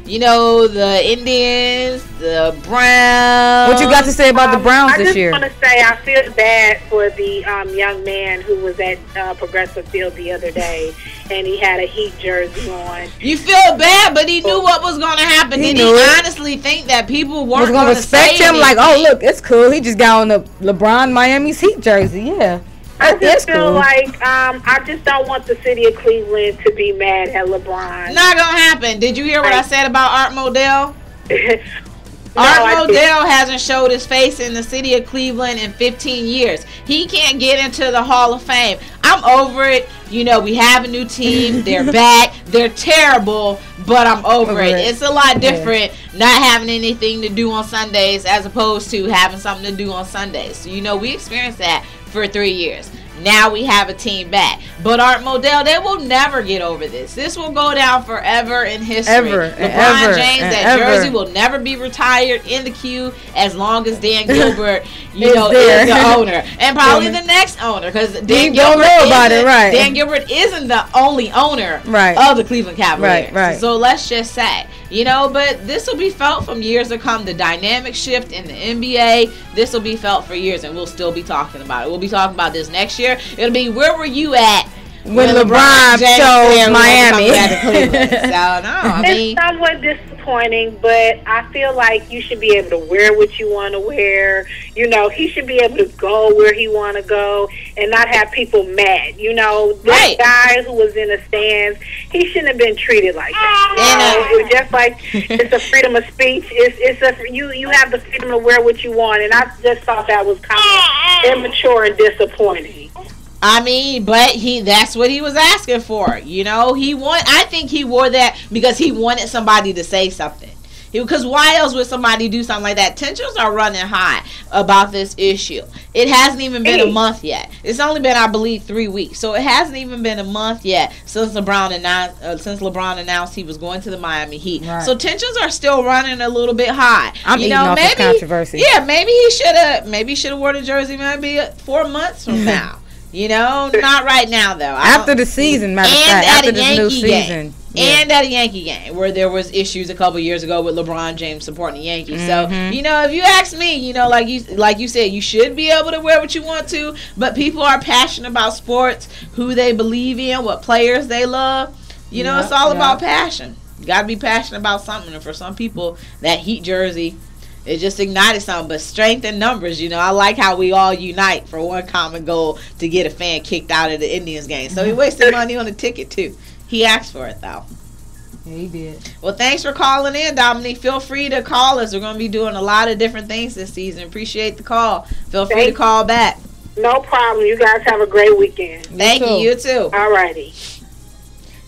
You know, the Indians, the Browns. What you got to say about the Browns this year? I just want to say I feel bad for the young man who was at Progressive Field the other day, and he had a Heat jersey on. You feel bad, but he knew what was going to happen. Did he honestly think that people weren't going to respect him? Anything? Like, oh, look, it's cool. He just got on the LeBron Miami's Heat jersey. Yeah. I just feel like I just don't want the city of Cleveland to be mad at LeBron. Not gonna happen. Did you hear what I said about Art Modell? Art Modell hasn't showed his face in the city of Cleveland in 15 years. He can't get into the Hall of Fame. I'm over it. You know, we have a new team. They're back. They're terrible, but I'm over it. It's a lot different not having anything to do on Sundays as opposed to having something to do on Sundays. So, you know, we experienced that for 3 years. Now we have a team back. But Art Modell, they will never get over this. This will go down forever in history. LeBron James, that jersey will never be retired in the queue as long as Dan Gilbert, is the owner. And probably the next owner, because Dan Gilbert isn't the only owner of the Cleveland Cavaliers. Right. So let's just say, you know, but this will be felt from years to come. The dynamic shift in the NBA, this will be felt for years, and we'll still be talking about it. We'll be talking about this next year. It'll be, where were you at when LeBron chose Miami? So no, I mean, it's somewhat disappointing disappointing, but I feel like you should be able to wear what you want to wear. You know, he should be able to go where he want to go and not have people mad. You know, that guy who was in the stands, he shouldn't have been treated like that. You know, it's just like it's a freedom of speech. You have the freedom to wear what you want, and I just thought that was kind of immature and disappointing. I mean, but that's what he was asking for. You know, I think he wore that because he wanted somebody to say something. Because why else would somebody do something like that? Tensions are running high about this issue. It hasn't even been a month yet. It's only been, I believe, 3 weeks. So it hasn't even been a month yet since LeBron announced he was going to the Miami Heat. Right. So tensions are still running a little bit high. I'm eating off this controversy. Yeah, maybe he should have worn the jersey maybe 4 months from now. You know, not right now though. After the season, matter of fact, after this new season. And at a Yankee game where there was issues a couple years ago with LeBron James supporting the Yankees. So, you know, if you ask me, you know, like you said, you should be able to wear what you want to, but people are passionate about sports, who they believe in, what players they love. You know, it's all about passion. You got to be passionate about something. And for some people, that Heat jersey, it just ignited something. But strength in numbers, you know, I like how we all unite for one common goal to get a fan kicked out of the Indians game. So he wasted money on the ticket, too. He asked for it, though. Yeah, he did. Well, thanks for calling in, Dominique. Feel free to call us. We're going to be doing a lot of different things this season. Appreciate the call. Feel free to call back. No problem. You guys have a great weekend. Thank you. You too. All righty.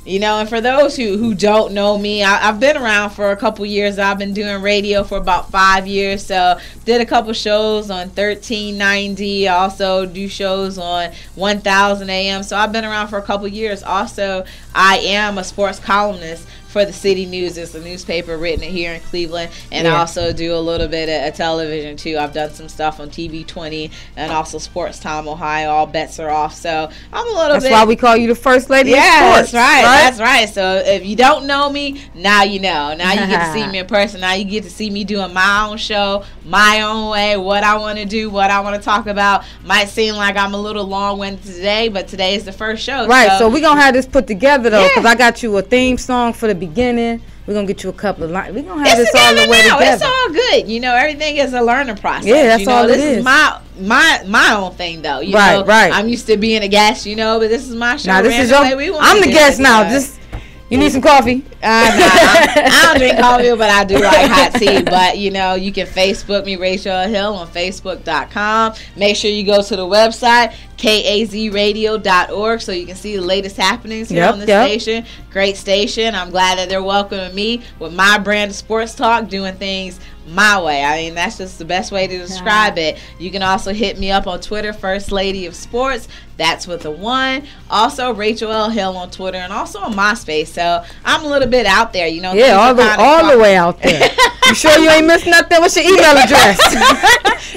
You know, and for those who don't know me, I've been around for a couple years. I've been doing radio for about 5 years. So did a couple shows on 1390. I also do shows on 1000 AM. So I've been around for a couple years. Also, I am a sports columnist for the City News. It's a newspaper written here in Cleveland, and I also do a little bit of television too. I've done some stuff on TV 20 and also Sports Time Ohio. All bets are off, so I'm a little bit. That's why we call you the first lady of sports. That's right. That's right. So if you don't know me, now you know. Now you get to see me in person. Now you get to see me doing my own show, my own way, what I want to do, what I want to talk about. Might seem like I'm a little long-winded today, but today is the first show. Right. So we're gonna have this put together though, because I got you a theme song for the beginning. We're gonna get you a couple of lines. We're gonna have this all the way together. It's all good. You know, everything is a learning process. Yeah, that's all it is. This is my own thing though. You know, right. I'm used to being a guest, you know, but this is my show. Now this is I'm the guest now. Just you need some coffee? I don't drink coffee, but I do like hot tea. But, you know, you can Facebook me, Rachel Hill, on Facebook.com. Make sure you go to the website, KAZRadio.org, so you can see the latest happenings here on the station. Great station. I'm glad that they're welcoming me with my brand of sports talk, doing things my way. I mean, that's just the best way to describe it. You can also hit me up on Twitter, First Lady of Sports. That's with a 1. Also, Rachel L. Hill on Twitter, and also on MySpace. So I'm a little bit out there, you know. Yeah, all the way out there. You sure you ain't missing nothing? What's your email address?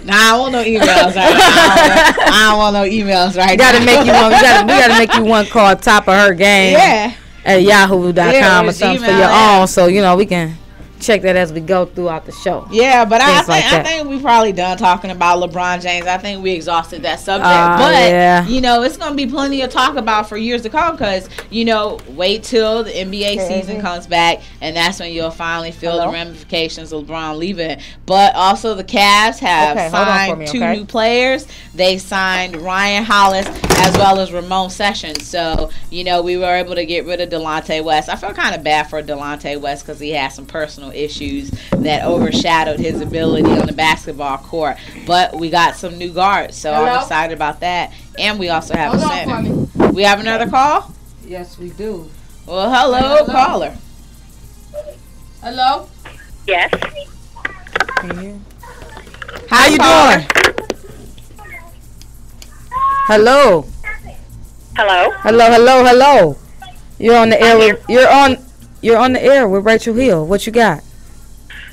Nah, I don't want no emails right now. I don't want no emails right now. We gotta make you one called Top of Her Game. Yeah. At yahoo.com or something for your own, so you know we can check that as we go throughout the show. Yeah, but I think we probably done talking about LeBron James. I think we exhausted that subject. But, you know, it's going to be plenty to talk about for years to come because, you know, wait till the NBA season comes back, and that's when you'll finally feel the ramifications of LeBron leaving. But also the Cavs have signed 2 new players. They signed Ryan Hollis as well as Ramon Sessions. So, you know, we were able to get rid of Delonte West. I feel kind of bad for Delonte West because he had some personal issues that overshadowed his ability on the basketball court. But we got some new guards, so I'm excited about that. And we also have a center. We have another call? Yes, we do. Well, hello, caller. Hello? Yes. How you doing? Hello. Hello. Hello. You're on the air. You're on the air with Rachel Hill. What you got?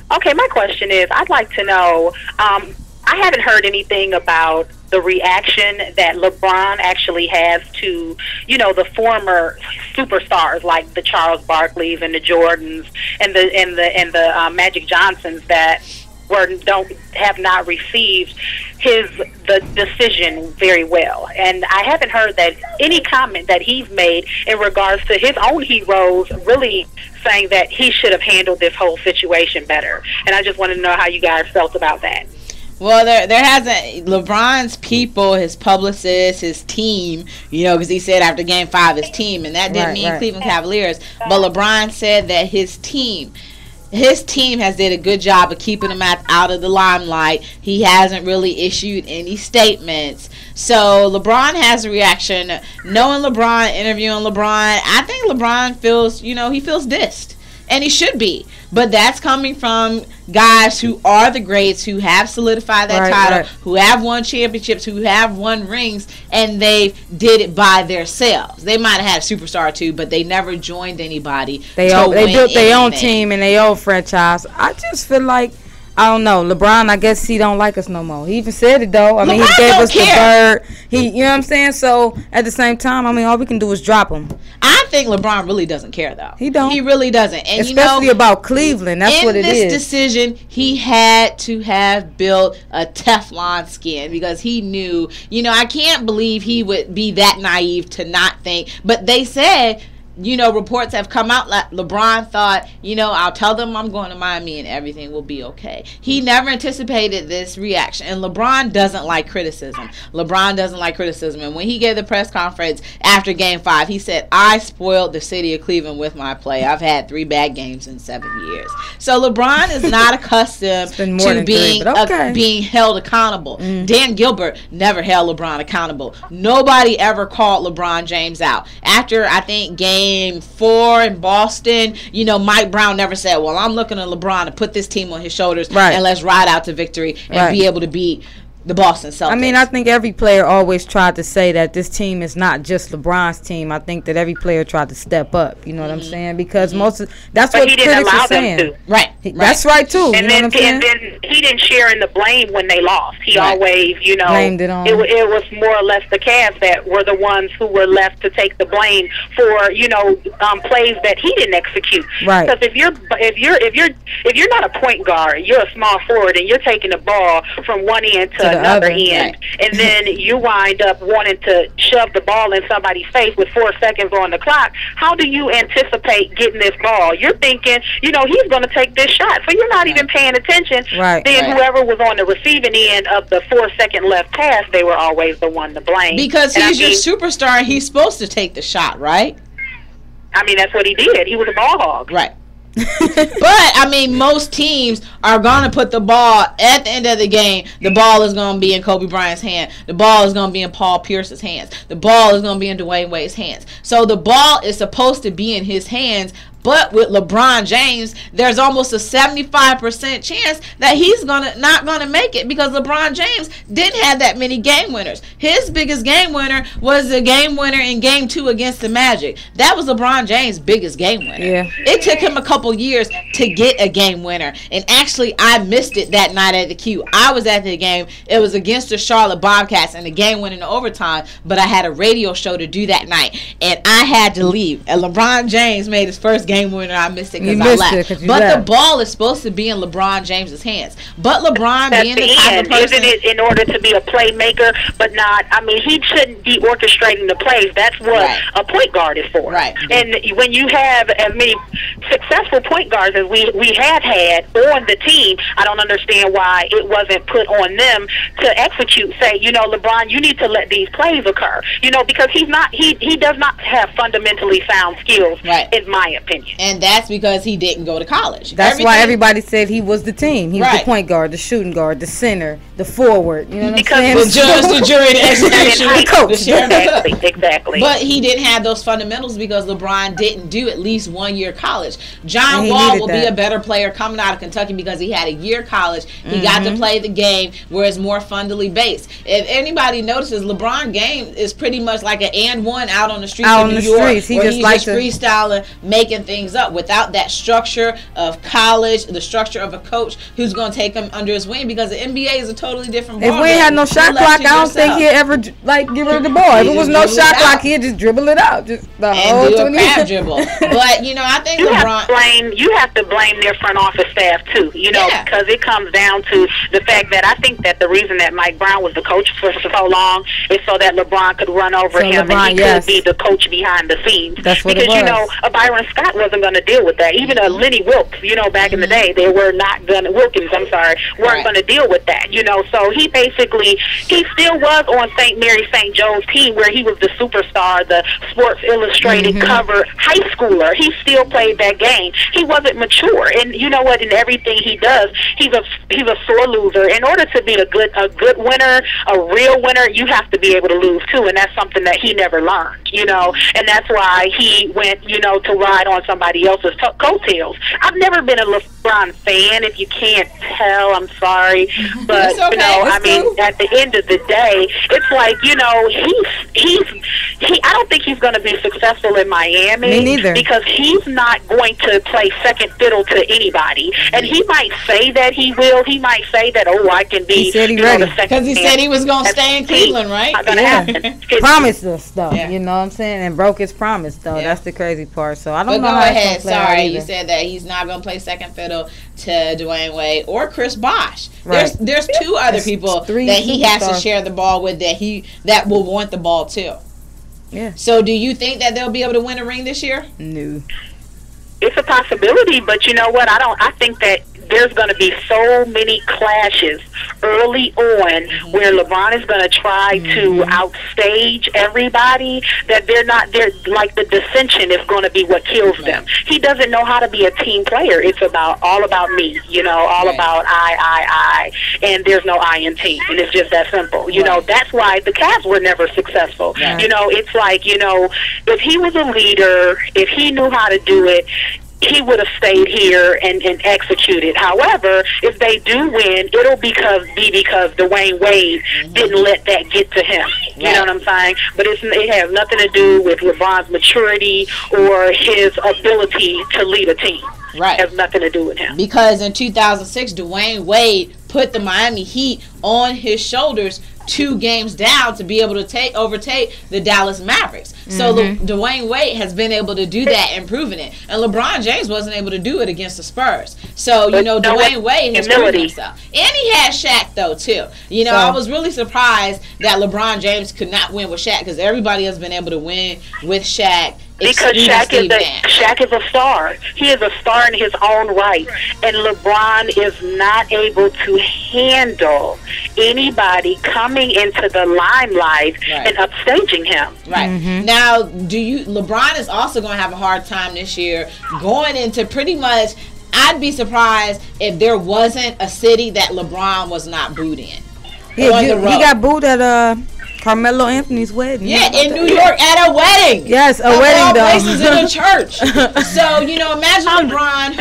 Okay, my question is, I'd like to know, I haven't heard anything about the reaction that LeBron actually has to, you know, the former superstars like the Charles Barkleys and the Jordans and the Magic Johnsons that have not received the decision very well. And I haven't heard that any comment that he's made in regards to his own heroes really saying that he should have handled this whole situation better. And I just want to know how you guys felt about that. Well, there hasn't. LeBron's people, his publicists, his team, because he said after Game 5, his team, and that didn't mean Cleveland Cavaliers. But LeBron said that his team has did a good job of keeping him out of the limelight. He hasn't really issued any statements. So LeBron has a reaction. Knowing LeBron, interviewing LeBron, I think LeBron feels, he feels dissed. And he should be. But that's coming from guys who are the greats, who have solidified that title, who have won championships, who have won rings, and they did it by themselves. They might have had a superstar too, but they never joined anybody. They built their own team and their own franchise. I just feel like, I don't know, LeBron, I guess he don't like us no more. He even said it though. I mean, he gave us the bird. You know what I'm saying? So at the same time, I mean, all we can do is drop him. I think LeBron really doesn't care though. He don't. He really doesn't. And especially about Cleveland. That's what it is. In this decision, he had to have built a Teflon skin because he knew, I can't believe he would be that naive to not think. But they said, reports have come out that LeBron thought, I'll tell them I'm going to Miami and everything will be okay. He never anticipated this reaction. And LeBron doesn't like criticism. And when he gave the press conference after Game 5, he said, I spoiled the city of Cleveland with my play. I've had 3 bad games in 7 years. So LeBron is not accustomed to being held accountable. Dan Gilbert never held LeBron accountable. Nobody ever called LeBron James out. After, I think, Game 4 in Boston, Mike Brown never said, well, I'm looking at LeBron to put this team on his shoulders and let's ride out to victory and be able to beat the Boston Celtics. I mean, I think every player always tried to say that this team is not just LeBron's team. I think that every player tried to step up. You know what I'm saying? Because that's what critics are saying. Right. That's right too. And then he didn't share in the blame when they lost. He always, blamed it on. It was more or less the Cavs that were the ones who were left to take the blame for plays that he didn't execute. Right. Because if you're not a point guard, you're a small forward, and you're taking the ball from one end to another end, and then you wind up wanting to shove the ball in somebody's face with 4 seconds on the clock. How do you anticipate getting this ball? You're thinking, he's going to take this shot, so you're not even paying attention. Then whoever was on the receiving end of the 4-second left pass, they were always the one to blame. Because he's your superstar, and he's supposed to take the shot, right? I mean, that's what he did. He was a ball hog. Right. But I mean, most teams are gonna put the ball at the end of the game. The ball is gonna be in Kobe Bryant's hand. The ball is gonna be in Paul Pierce's hands. The ball is gonna be in Dwayne Wade's hands. So the ball is supposed to be in his hands. But with LeBron James, there's almost a 75% chance that he's not gonna make it because LeBron James didn't have that many game winners. His biggest game winner was the game winner in Game 2 against the Magic. That was LeBron James' biggest game winner. Yeah. It took him a couple years to get a game winner. And actually, I missed it that night at the Q. I was at the game. It was against the Charlotte Bobcats, and the game went into overtime. But I had a radio show to do that night, and I had to leave. And LeBron James made his first game winner. I missed it because I left. But the ball is supposed to be in LeBron James's hands. But LeBron being the type of person, isn't it, in order to be a playmaker, but not? I mean, he shouldn't be orchestrating the plays. That's what a point guard is for. Right. And when you have as many successful point guards as we have had on the team, I don't understand why it wasn't put on them to execute. Say, LeBron, you need to let these plays occur. Because he does not have fundamentally sound skills, in my opinion. And that's because he didn't go to college. That's why everybody said he was the team. He was the point guard, the shooting guard, the center, the forward. You know what I'm saying? The jury, the execution, the coach. Exactly. But he didn't have those fundamentals because LeBron didn't do at least 1 year college. John Wall will be a better player coming out of Kentucky because he had a year college. He got to play the game where it's more fundally based. If anybody notices, LeBron game is pretty much like an and one out on the streets of New York, where he's just freestyling, making things things up. Without that structure of college, the structure of a coach who's going to take him under his wing, because the NBA is a totally different ball. If we ain't had no shot clock, I don't think he'd ever like get rid of the ball. If it was no shot clock, he'd just dribble it out, just the whole do a crab dribble. But you know, I think you LeBron. You have to blame their front office staff too. You know, because it comes down to the fact that I think that the reason that Mike Brown was the coach for so long is so that LeBron could run over him and he could be the coach behind the scenes. That's what because it was. You know, Byron Scott wasn't going to deal with that. Even Lenny Wilkes, you know, back in the day, they were not going to weren't going to deal with that. You know, so he still was on St. Mary St. Joe's team where he was the superstar, the Sports Illustrated cover high schooler. He still played that game. He wasn't mature, and you know what? In everything he does, he's a sore loser. In order to be a good winner, a real winner, you have to be able to lose too, and that's something that he never learned. You know, and that's why he went, you know, to ride on somebody else's coattails. I've never been a LeBron fan. If you can't tell, I'm sorry, but okay. You know, I mean, at the end of the day, it's like, you know, I don't think he's going to be successful in Miami. Me neither. Because he's not going to play second fiddle to anybody. And he might say that he will. He might say that, I can be. He said he ready. Because he said he was going to stay in Cleveland, right? Not going to happen. Promised us though, you know what I'm saying, and broke his promise though. That's the crazy part. So I don't know. Go how ahead. Sorry, you said that he's not going to play second fiddle to Dwayne Wade or Chris Bosh. Right. There's two other people that he has to share the ball with that will want the ball too. Yeah. So do you think that they'll be able to win a ring this year? No. It's a possibility, but you know what? I think that there's going to be so many clashes early on where LeBron is going to try to outstage everybody that they're like the dissension is going to be what kills them. He doesn't know how to be a team player. It's all about me, you know, all about I, and there's no I in team, and it's just that simple. You know, that's why the Cavs were never successful. You know, it's like, you know, if he was a leader, if he knew how to do it, he would have stayed here and executed. However, if they do win, it'll be because Dwayne Wade didn't let that get to him. You know what I'm saying? But it has nothing to do with LeBron's maturity or his ability to lead a team. Right. It has nothing to do with him. Because in 2006, Dwayne Wade put the Miami Heat on his shoulders 2 games down to be able to overtake the Dallas Mavericks. So Dwayne Wade has been able to do that and proven it. And LeBron James wasn't able to do it against the Spurs. So, you know, Dwayne Wade has proven himself. And he had Shaq, though, too. You know, I was really surprised that LeBron James could not win with Shaq, because everybody has been able to win with Shaq. Because Shaq is a star. He is a star in his own right. And LeBron is not able to handle anybody coming into the limelight and upstaging him. Right. Now, LeBron is also going to have a hard time this year going into pretty much, I'd be surprised if there wasn't a city that LeBron was not booed in. Yeah, he got booed at Carmelo Anthony's wedding. Yeah, in New York at a wedding. Yes, a wedding though. Places in a church. So, you know, imagine LeBron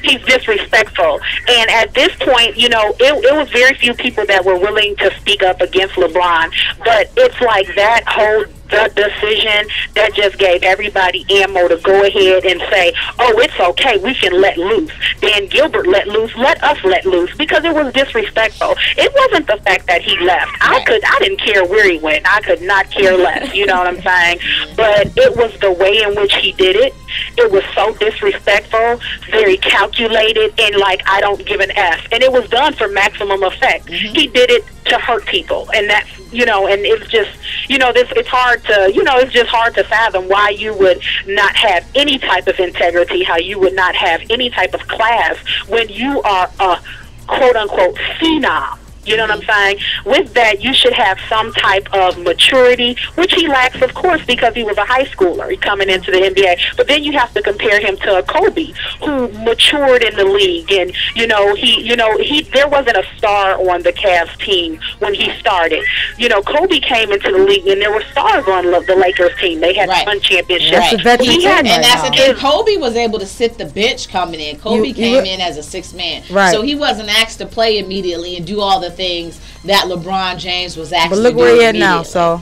he's disrespectful. And at this point, you know, it was very few people that were willing to speak up against LeBron. But it's like that whole decision that just gave everybody ammo to go ahead and say, it's okay, we can let loose. Dan Gilbert let loose, let us let loose, because it was disrespectful. It wasn't the fact that he left. I didn't care where he went. I could not care less, you know what I'm saying? But it was the way in which he did it. It was so disrespectful, very calculated, and like, I don't give an F. And it was done for maximum effect. He did it to hurt people, and that's, you know, and it's just, you know, it's hard to, you know, it's just hard to fathom why you would not have any type of integrity, how you would not have any type of class when you are a quote-unquote phenom. You know what I'm saying? With that, you should have some type of maturity, which he lacks, of course, because he was a high schooler coming into the NBA. But then you have to compare him to a Kobe, who matured in the league, and there wasn't a star on the Cavs team when he started. You know, Kobe came into the league, and there were stars on the Lakers team. They had one championship. And that's the thing. Kobe was able to sit the bench coming in. Kobe came in as a 6th man, so he wasn't asked to play immediately and do all the things that LeBron James was actually doing. But look where he at now, so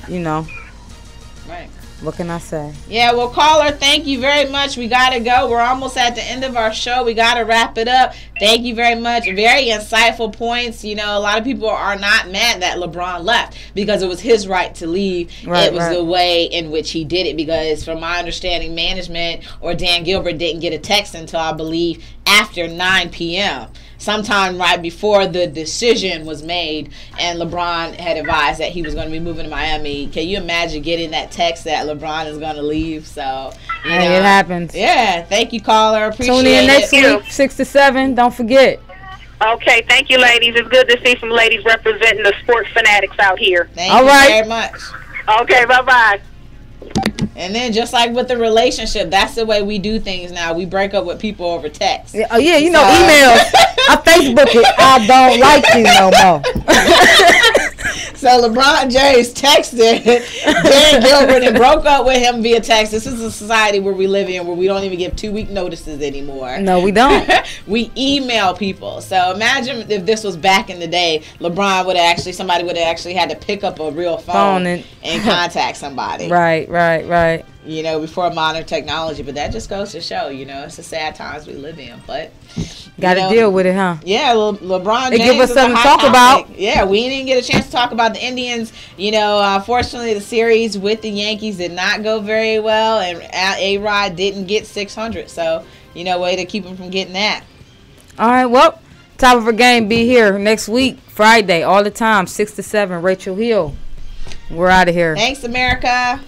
you know. Right. What can I say? Yeah, well, caller, thank you very much. We got to go. We're almost at the end of our show. We got to wrap it up. Thank you very much. Very insightful points. You know, a lot of people are not mad that LeBron left because it was his right to leave. Right, it was the way in which he did it because, from my understanding, management or Dan Gilbert didn't get a text until, I believe, after 9 p.m., sometime right before the decision was made, and LeBron had advised that he was going to be moving to Miami. Can you imagine getting that text that LeBron is going to leave? So, you know, it happens. Yeah, thank you, caller. Appreciate it. Tune in next week, 6 to 7. Don't forget. Okay, thank you, ladies. It's good to see some ladies representing the sports fanatics out here. Thank you very much. Okay, bye-bye. And then just like with the relationship, that's the way we do things now. We break up with people over text. Yeah, you know, emails. I Facebook it. I don't like you no more. So LeBron James texted Dan Gilbert and broke up with him via text. This is a society where we live in where we don't even give 2-week notices anymore. No, we don't. We email people. So imagine if this was back in the day, somebody would have actually had to pick up a real phone and contact somebody. Right. You know, before modern technology. But that just goes to show, you know, it's the sad times we live in. But got to deal with it, huh? Yeah, LeBron James. It give us something to talk about. Yeah, we didn't get a chance to talk about the Indians. You know, fortunately, the series with the Yankees did not go very well, and A-Rod didn't get 600. So, you know, way to keep him from getting that. All right, well, Top of Her Game be here next week, Friday, all the time, 6 to 7. Rachel Hill. We're out of here. Thanks, America.